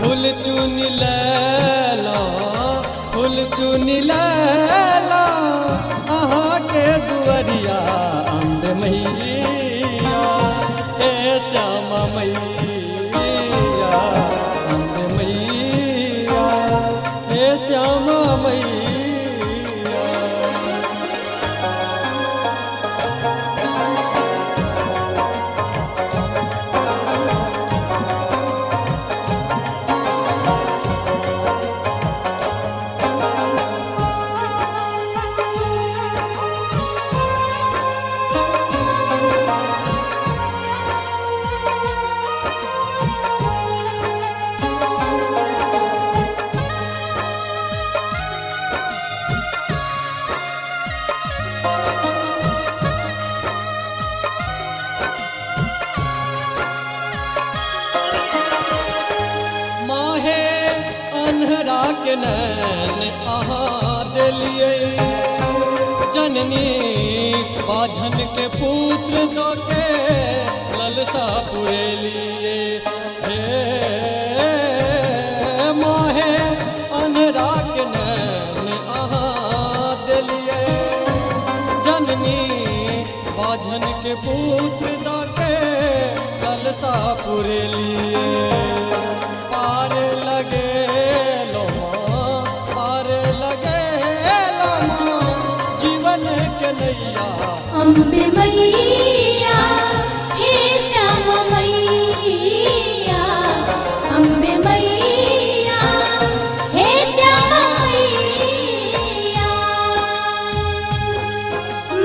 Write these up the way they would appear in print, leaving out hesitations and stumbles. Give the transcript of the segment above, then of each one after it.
फूल चुन लैला फूल चुन लैला अहाँ के दुआरिया अम्बे मैया हे श्यामा मैया अम्बे मैया हे श्यामा मैया। अन्हरा के नैन अहाँ दिलिए जननी बाझन के पुत्र दो के ललसा पुरेलिए हे माहे अन्हरा के नैन अहाँ दिलिए जननी बाझन के पुत्र दो के ललसा पुरेलिए पार लगे अम्बे मैया हे श्यामा मैया अम्बे मैया हे श्यामा मैया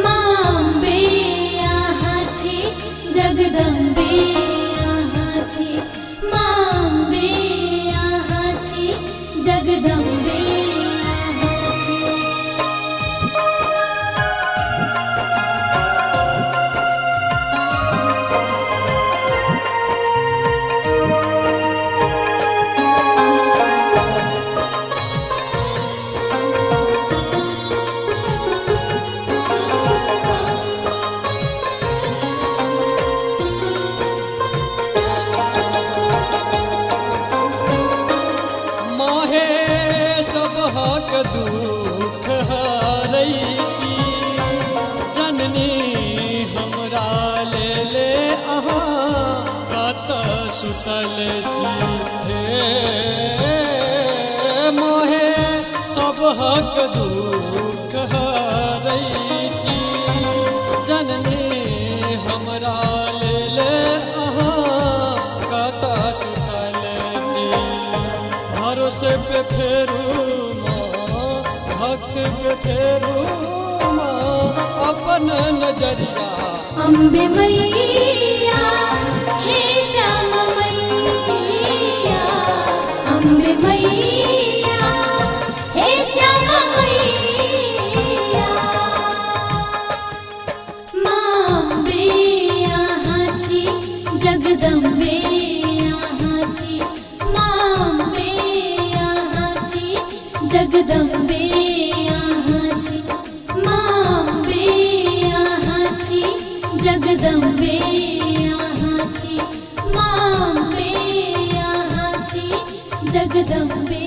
माम्बे यहाँ छे जगदम्बे यहाँ छे माम्बे यहाँ छे जगदम्बे हक दुख हरैती जननी हमरा ले ले अहाँ कत सुतल छी हे मोहे सब हक दुख हरैती जननी हमरा ले ले अहाँ कत सुतल छी भरोसे पे फेरू भक्त पे फेरू अपन नजरिया अम्बे मैया हे श्यामा मैया अम्बे मैया हे श्यामा मैया माम्बे यहाँ छी जगदम्बे यहाँ छी माम्बे यहाँ छी जगदम्बे यहाँ छी माम्बे यहाँ छी जगदम्बे यहाँ छी माम्बे यहाँ छी जगदम्बे।